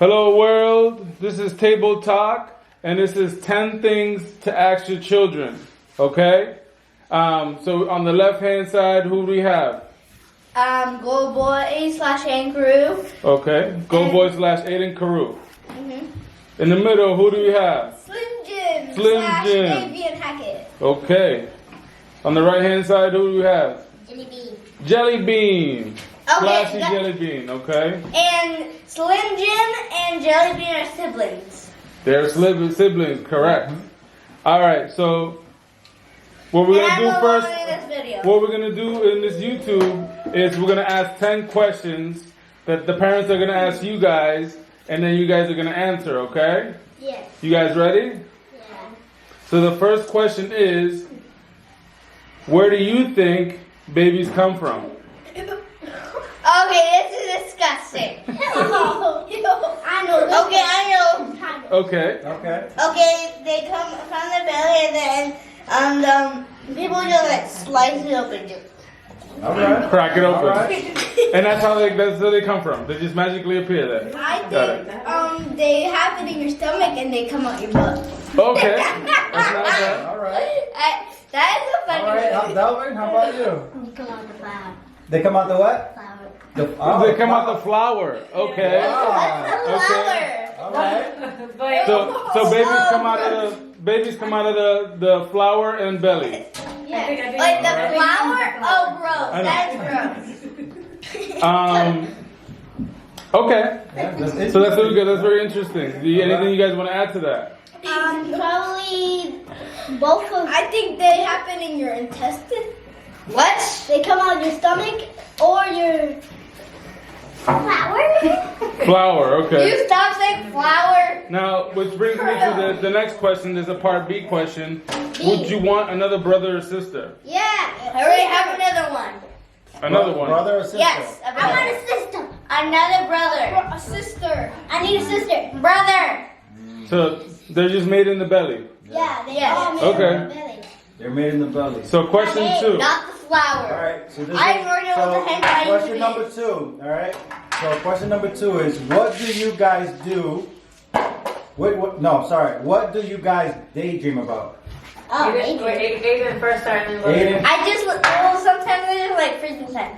Hello world, this is Table Talk, and this is 10 things to ask your children, okay? So on the left hand side, who do we have? Go Boy / Ankaru. Okay, Go Boy / Aiden Carew. Mm-hmm. In the middle, who do we have? Slim Jim Slim / Jim. Davian Hackett. Okay. On the right hand side, who do we have? Jelly Bean. Jelly Bean. Okay, Flashy Jelly Bean, okay? And Slim Jim and Jelly Bean are siblings. They're siblings, correct. Alright, so what we're going to do first, what we're going to do in this YouTube is we're going to ask 10 questions that the parents are going to ask you guys, and then you guys are going to answer, okay? Yes. You guys ready? Yeah. So the first question is, where do you think babies come from? Okay, this is disgusting. I know. Okay, I know. Okay. Okay, they come from the belly and then people just like slice it open. Alright. Crack it open. Alright. And that's how they come from. They just magically appear there. I Got think they have it in your stomach and they come out your butt. Okay. That's not bad. Alright. That is a funny Alright, Delvin, how about you? They come out the flower. They come out the what? Flower. The, They come out the flower. Okay. Alright. So babies come out of the flower and belly. Yeah. Like the flower? Oh, gross. I know. That's gross. Okay. Yeah, that's So that's really good. That's very interesting. Anything you guys want to add to that? Probably both of them. I think they happen in your intestine. What? They come out of your stomach or your flower? Flower. Okay. You stop saying flower. Now, which brings me to the next question. There's a part B question. Would you want another brother or sister? Yeah. I already have another one. Another one. Brother or sister? Yes. I want a sister. Another brother. A sister. I need a sister. Brother. So they're just made in the belly. Yeah, they all made Okay. in the belly. They're made in the belly. So question two. Not the flower. Alright, so this I is already know what the heck I question used number to 2. Alright? So question number 2 is, what do you guys do? What do you guys daydream about? Oh, Aiden first started. Aiden, sometimes I just like freezing time.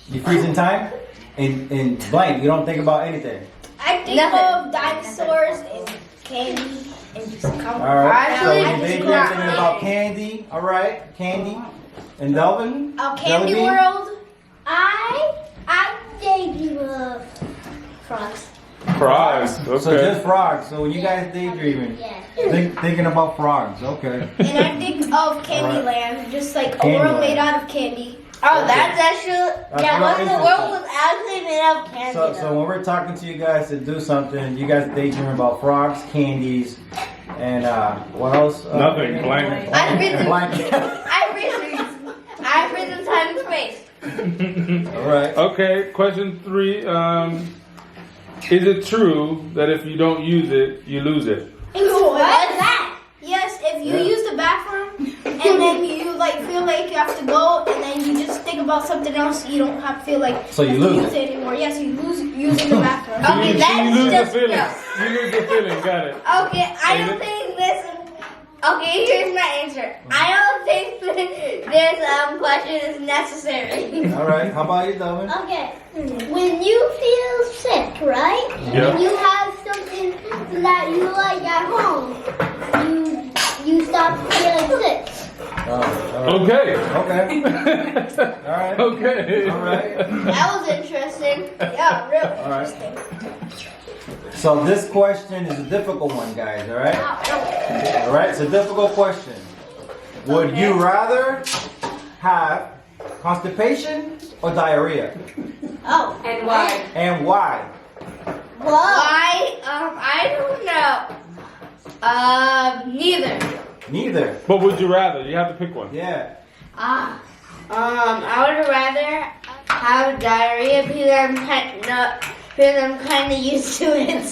you freezing time? In blank, you don't think about anything. I think of dinosaurs and candy and just come. Alright, so Actually, you I just daydream got thinking it. about candy. Alright, candy. And Delvin? Candy Jelly bean? World. I daydream of frogs. Frogs. So Okay. just frogs. So when you guys daydreaming, Yeah. thinking about frogs. Okay. And I think of Candyland, just like a Candyland. world made out of candy. Oh, that's actually That's what real the world was actually made out of candy. So when we're talking to you guys to do something, you guys daydream about frogs, candies, and what else? Nothing. Blank. I freeze Blanket. I freeze in time and space. All right. Okay. Question 3. Is it true that if you don't use it, you lose it? What's that? Yes, if you use the bathroom and then you like feel like you have to go and then you just think about something else, you don't have to feel like So you have to lose use it. it anymore. Yes, you lose using the bathroom. So you lose the feeling. gross. You lose the feeling. Got it. Okay, I don't think this. Okay, here's my answer. I don't think this question is necessary. All right. How about you, Delvin? Okay, when you feel sick, right? Yeah. When you have something that you like at home, you stop feeling sick. All right. Okay. Okay. All right. Okay. All right. That was interesting. Yeah, real All right. interesting. So this question is a difficult one, guys. All right. All right. It's a difficult question. Would you rather have constipation or diarrhea, Oh, And why? and why? why? I don't know. Neither. Neither. But would you rather? You have to pick one. Yeah. I would rather have diarrhea because I'm kind of used to it.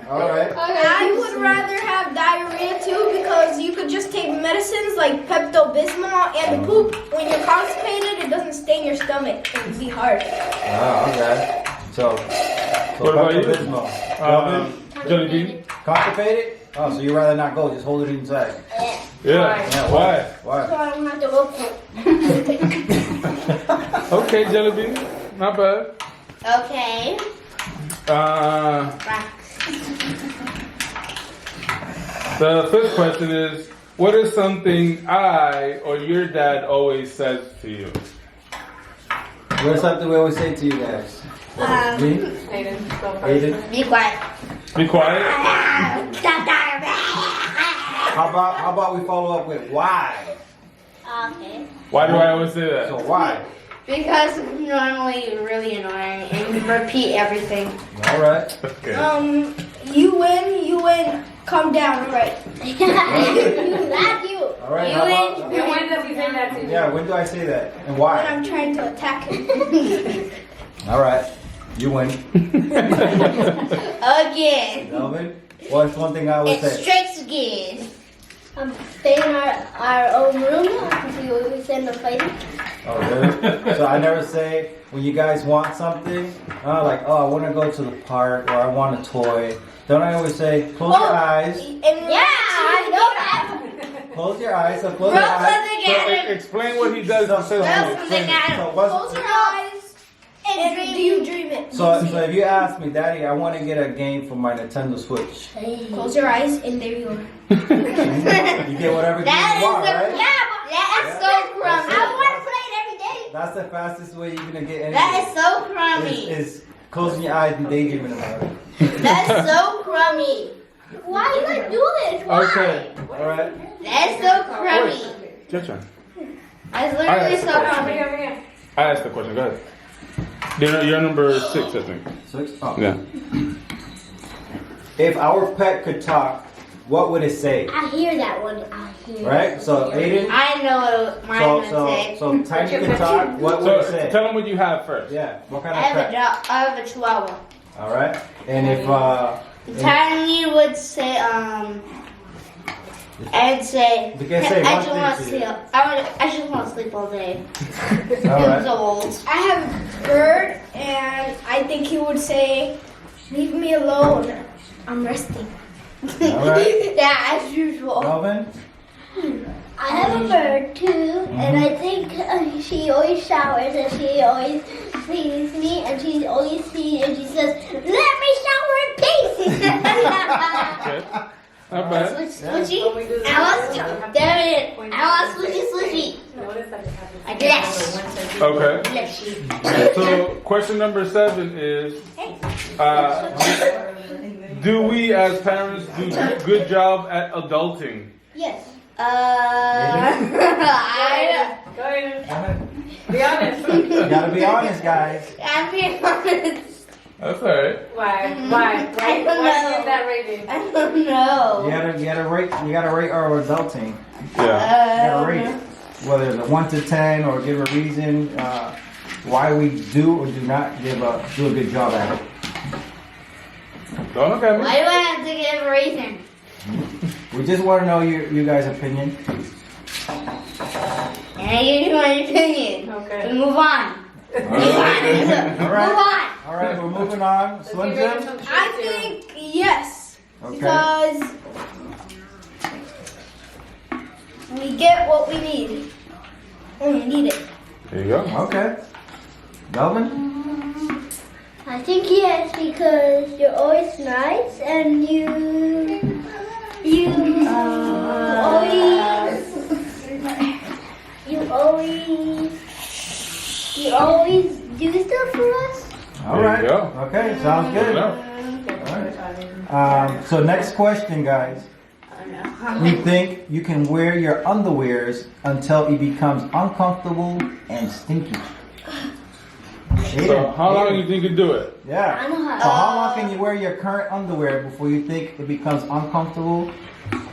All right. I would rather have diarrhea too because you could just take medicines like Pepto-Bismol and the poop. When you're constipated, it doesn't stay in your stomach. It would be hard. Oh, okay. So What about you? Pepto-Bismol. Jelly bean? Constipated? Oh, so you'd rather not go, just hold it inside. Yeah. Yeah, Why? So Why? I don't have to go poop. Okay, jelly bean. Not bad. Okay. The fifth question is, what is something I or your dad always says to you? What's something we always say to you guys? Me? Aiden, go first. Aiden? Be quiet. Be quiet. Stop talking about. How about we follow up with why? Okay. Why do I always say that? So why? Because normally you're really annoying and you repeat everything. All right. Okay. You win, calm down, alright. Not you. All right. You How win. about, And when does he say that to you? yeah, when do I say that? And When why? I'm trying to attack him. All right. You win. Again. Melvin? What's one thing I always say? Strikes again. Stay in our own room because we always end up fighting. Oh, really? So I never say when you guys want something, like, oh, I want to go to the park or I want a toy. Don't I always say, close your eyes. Yeah, I know that. Close your eyes. So close your eyes. So, explain what he does to say So Close your eyes and do you dream it? So if you ask me, Daddy, I want to get a game for my Nintendo Switch. Close your eyes and there you are. You get whatever game you want, right? That's so crummy. I want to play it every day. That's the fastest way you're gonna get anything. That is so crummy. Is closing your eyes and daydreaming about it. That's so crummy. Why you gonna do this? Why? Okay. All right. That's so crummy. Your turn. That's literally so Over crummy. here, over here. I asked the question. Go ahead. You're number 6, I think. 6? Oh. Yeah. If our pet could talk, what would it say? I hear that one. I hear. Right? So Aiden. I know what mine would say. So Tiny can talk. What would it So say? tell them what you have first. Yeah. What kind I of have pet? I have a chihuahua. All right. And if Tiny would say I'd say You can say I one just thing want to to you. sleep. I just want to sleep all day. all I'm right. so old. I have a bird, and I think he would say, "Leave me alone. I'm resting." All right. Yeah, as usual. Melvin. I have a bird too, and I think she always showers and she always cleans me, and she says, "Let me shower in peace." Okay. Not bad. Swishy, When we do this, I want we have to there it is. point I want swishy. What is that? I guess. Okay. Swishy. So question number 7 is, do we as parents do a good job at adulting? Yes. I Go ahead. Go ahead. Be honest. You gotta be honest, guys. I'm being honest. That's all right. Why? I Why don't do you know. give that rating? I don't know. You gotta rate our adulting. Yeah. You gotta rate it. Whether it's a 1 to 10 or give a reason why we do or do not do a good job at it. Don't look at me. Why do I have to give a reason? We just want to know you guys' opinion. And I give you my opinion. Okay. We move on. All Move right. on. All right. Move on. All right, we're moving on. Let's Slim give it Jim? some truth I here. think yes, Okay. because we get what we need when we need it. There you go. Okay. Melvin? I think yes, because you're always nice and you always do stuff for us. All There right. you go. Okay, sounds good. Yeah. All right. So next question, guys. You think you can wear your underwears until it becomes uncomfortable and stinky? So how long do you think you do it? Yeah. I know how. So how long can you wear your current underwear before you think it becomes uncomfortable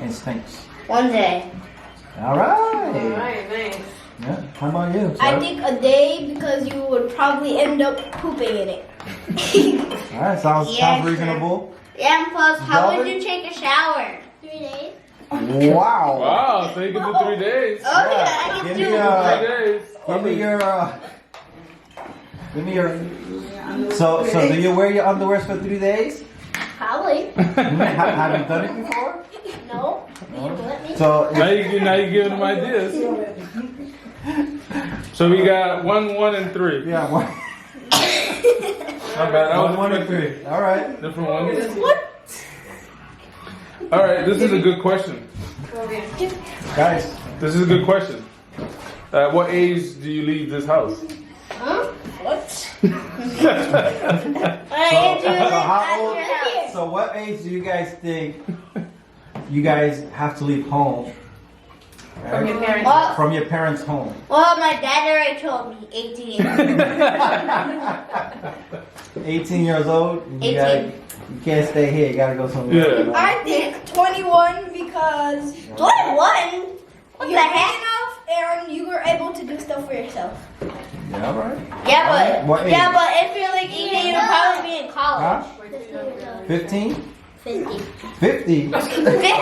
and stinks? One day. All right. Alright, nice. Yeah. How about you? I Sarah? think a day because you would probably end up pooping in it. All right. Sounds Yeah, sure. reasonable. Yeah, and plus, how would Melvin? you take a shower? 3 days. Wow. Wow, so you can do 3 days. Oh yeah, I can Give do me, 3 days. Give me your Give me your. So do you wear your underwear for 3 days? Probably. Have you done it before? No. Let me. So Now you're giving them ideas. So we got 1, 1, and 3. yeah, one, Not bad. I was 1 and expecting 3. All right. different ones. All right, this is a good question. Guys, This is a good question. At what age do you leave this house? Huh? What? so how old? Here. So what age do you guys think you guys have to leave home? From your parents. Well, From your parents' home. my dad already told me 18. 18 years old. You 18. You can't stay here. You gotta go somewhere. Yeah. I think 21 because 21? What you're the big heck? enough and you were able to do stuff for yourself. Yeah, all right. Yeah, What but age? if you're like 18, you'll probably be in college. Huh? 15? 50. 50?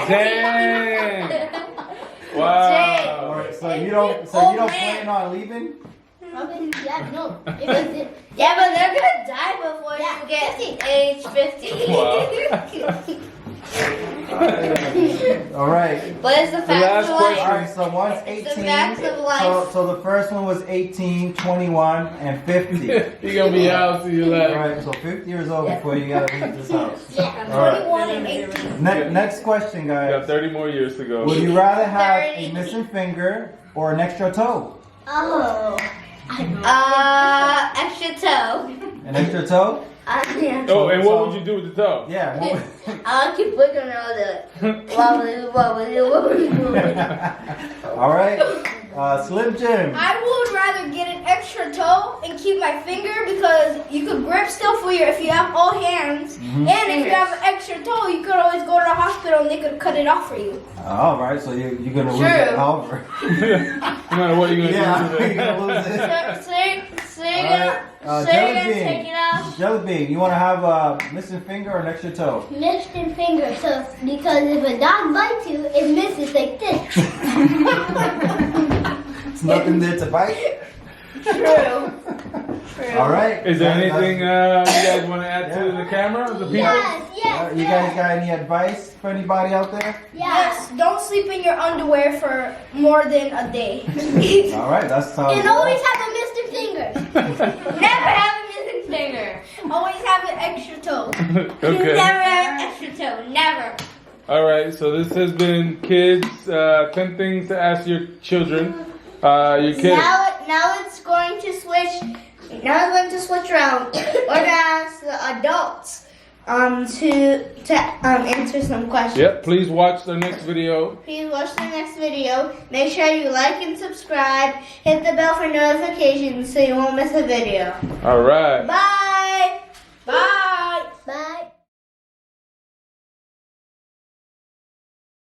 Dang! All Wow. right, so you don't plan on leaving? Yeah, no. Yeah, but they're gonna die before you get age 50. Wow. All right. But it's the last facts of All question. life. right, so one's It's 18. the facts of life. So the first one was 18, 21, and 50. You're gonna be out, see you All later. right, so 50 years old before you gotta leave this house. Yeah. All right. 21 and 18. Next question, You got guys. 30 more years to go. Would you rather have a 30. missing finger or an extra toe? Oh. Extra toe. An extra toe? Yeah. Oh, and what would you do with the toe? Yeah. I'll keep looking around it. Wobbly, wobbly, wobbly, wobbly. All right. Slim Jim. I would rather get an extra toe and keep my finger because you could grip stuff with if you have all hands. Mhm. And if you have an extra toe, you could always go to the hospital and they could cut it off for you. All right, so you're gonna lose True. it. However. No matter what you're gonna Yeah, do you're today. gonna lose it. So you're All right, gonna Jelly take Bean. it off? Jelly Bean, you want to have a missing finger or an extra toe? Missing finger, so because if a dog bites you, it misses like this. It's nothing there to bite. True. All right. Is there That- anything you guys want to add to the camera, the people? that's- You guys got any advice for anybody out there? Yes, don't sleep in your underwear for more than a day. All right, that's how. And always have a missing finger. Never have a missing finger. Always have an extra toe. Okay. Never have an extra toe. Never. All right. So this has been kids. 10 things to ask your children. Your kids. Now it's going to switch. Now it's going to switch around. We're gonna ask the adults to answer some questions. Yep. Please watch the next video. Please watch the next video. Make sure you like and subscribe. Hit the bell for notifications so you won't miss a video. All right. Bye.